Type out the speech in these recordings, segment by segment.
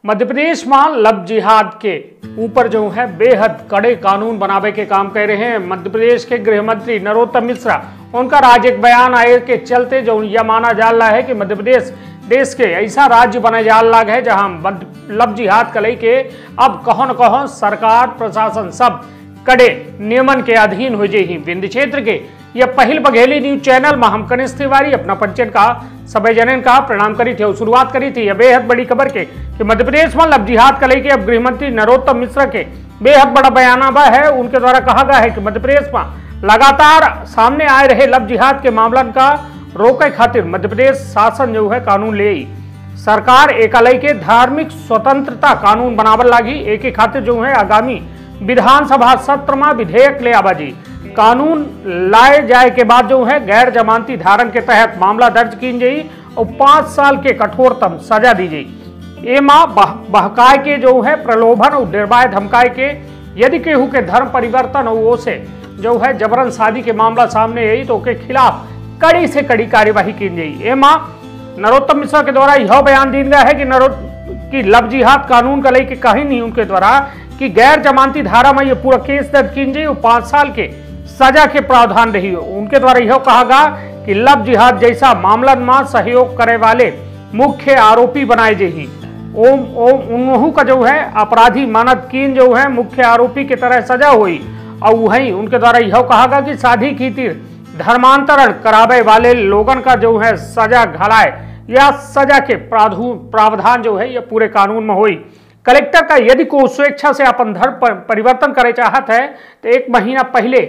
मध्य प्रदेश में लव जिहाद के ऊपर जो है बेहद कड़े कानून बनावे के काम कर रहे हैं मध्य प्रदेश के गृह मंत्री नरोत्तम मिश्रा। उनका आज एक बयान आए के चलते जो यह माना जा रहा है कि मध्य प्रदेश देश के ऐसा राज्य बने जा लग है जहां लव जिहाद के लेके अब कहो न कहो सरकार प्रशासन सब कड़े नियमन के अधीन हो जाए। विंध्य क्षेत्र के यह पहल बघेली न्यूज चैनल में हम कनिष्ठ तिवारी अपना पंचन का सभी जनन का प्रणाम करी थे और शुरुआत करी थी यह बेहद बड़ी खबर के कि मध्य प्रदेश में लव जिहाद को लेकर अब गृह मंत्री नरोत्तम मिश्रा के बेहद बड़ा बयानामा है। उनके द्वारा कहा गया है कि मध्य प्रदेश में लगातार सामने आ रहे लव जिहाद के मामलन का रोके खातिर मध्य प्रदेश शासन जो है कानून ले सरकार एक के धार्मिक स्वतंत्रता कानून बनावल लागी। एक खातिर जो है आगामी विधानसभा सत्र में विधेयक ले आबाजी कानून लाए जाए के बाद जो है गैर जमानती धारण के तहत मामला दर्ज की जाई और 5 साल के कठोरतम सजा दी जाई। एमा बहकाए के जो है प्रलोभन और डरवाए धमकाए के यदि केहू के धर्म परिवर्तन और वो से जो है जबरन शादी के मामला सामने आई तो के खिलाफ कड़ी से कड़ी कार्यवाही की जाई। एमा नरोत्तम मिश्रा के द्वारा यह बयान दिया गया है कि लव जिहाद कानून का लेके कहीं नहीं उनके द्वारा कि गैर जमानती धारा में ये पूरा केस दर्ज की जाए और 5 साल के सजा के प्रावधान रही हो। उनके द्वारा यह कहा गया कि लव जिहाद जैसा मामला में सहयोग करे वाले मुख्य आरोपी बनाए जाए उन्हों का जो है अपराधी मानद कीन जो है मुख्य आरोपी की तरह सजा हुई। और वहीं उनके द्वारा यह कहा गया कि शादी की धर्मांतरण करावे वाले लोगन का जो है सजा घड़ाए या सजा के प्रावधान जो है ये पूरे कानून में हुई। कलेक्टर का यदि कोई स्वेच्छा से अपन धर्म परिवर्तन करे चाहत है तो 1 महीना पहले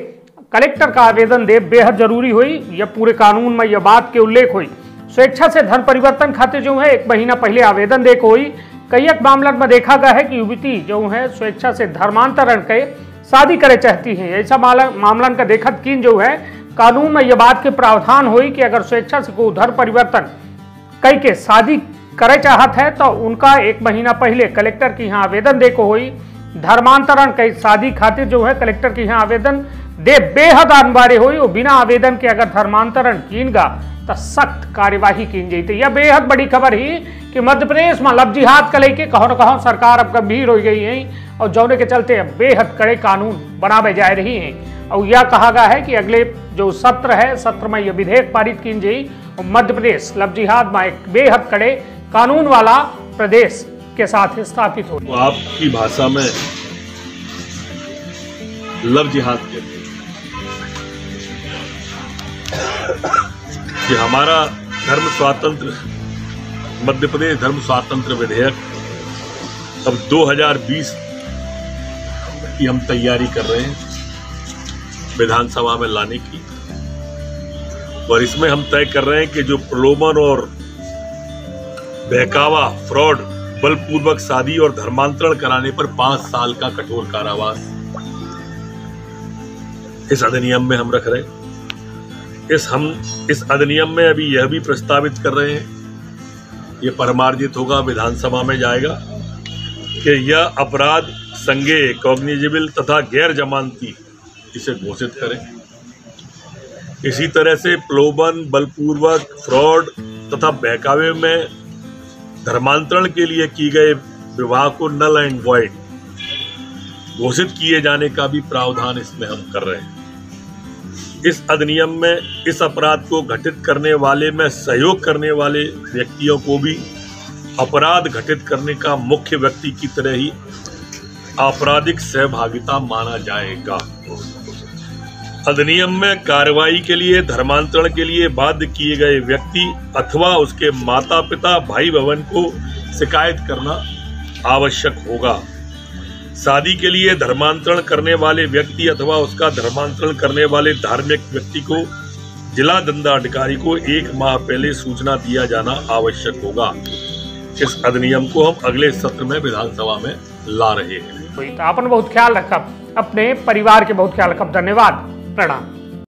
कलेक्टर का आवेदन दे बेहद जरूरी हुई। यह पूरे कानून में यह बात के उल्लेख हुई। स्वेच्छा से धर्म परिवर्तन खातिर जो है 1 महीना पहले आवेदन दे को हुई। कई एक मामलन में देखा गया है कि युवती जो है स्वेच्छा से धर्मांतरण के शादी करे चाहती है। ऐसा मामलन का देखत की जो है कानून में यह बात के प्रावधान हुई कि अगर स्वेच्छा से कोई धर्म परिवर्तन कई के शादी करे चाहत है तो उनका 1 महीना पहले कलेक्टर की यहाँ आवेदन दे को हुई। धर्मांतरण कई शादी खातिर जो है कलेक्टर की यहाँ आवेदन दे बेहद अनिवार्य हुई और बिना आवेदन के अगर धर्मांतरण कीनगा तो सख्त कार्यवाही की जाती। यह बेहद बड़ी खबर ही कि मध्य प्रदेश में लव जिहाद का लेके कहो न कहो सरकार अब गंभीर हो गई है और जौने के चलते बेहद कड़े कानून बनावे जा रही हैं। और यह कहा गया है कि अगले जो सत्र है सत्र में यह विधेयक पारित की जाए और मध्य प्रदेश लव जिहाद में एक बेहद कड़े कानून वाला प्रदेश के साथ स्थापित हो। आपकी भाषा में लव जिहाद कहते हैं कि हमारा धर्म स्वातंत्र मध्य प्रदेश धर्म स्वातंत्र विधेयक अब 2020 की हम तैयारी कर रहे हैं विधानसभा में लाने की। और इसमें हम तय कर रहे हैं कि जो प्रलोभन और बहकावा फ्रॉड बलपूर्वक शादी और धर्मांतरण कराने पर 5 साल का कठोर कारावास इस अधिनियम में हम रख रहे हैं। इस अधिनियम में अभी यह भी प्रस्तावित कर रहे हैं, ये परमार्जित होगा विधानसभा में जाएगा कि यह अपराध संज्ञेय कॉग्निजेबल तथा गैर जमानती इसे घोषित करें। इसी तरह से प्रलोभन बलपूर्वक फ्रॉड तथा बहकावे में धर्मांतरण के लिए की गए विवाह को नल एंड वॉइड घोषित किए जाने का भी प्रावधान इसमें हम कर रहे हैं। इस अधिनियम में इस अपराध को घटित करने वाले में सहयोग करने वाले व्यक्तियों को भी अपराध घटित करने का मुख्य व्यक्ति की तरह ही आपराधिक सहभागिता माना जाएगा। अधिनियम में कार्रवाई के लिए धर्मांतरण के लिए बाध्य किए गए व्यक्ति अथवा उसके माता पिता भाई बहन को शिकायत करना आवश्यक होगा। शादी के लिए धर्मांतरण करने वाले व्यक्ति अथवा उसका धर्मांतरण करने वाले धार्मिक व्यक्ति को जिला दंडाधिकारी को 1 माह पहले सूचना दिया जाना आवश्यक होगा। इस अधिनियम को हम अगले सत्र में विधानसभा में ला रहे हैं। तो आपने बहुत ख्याल रखा, अपने परिवार के बहुत ख्याल रखा। धन्यवाद, प्रणाम।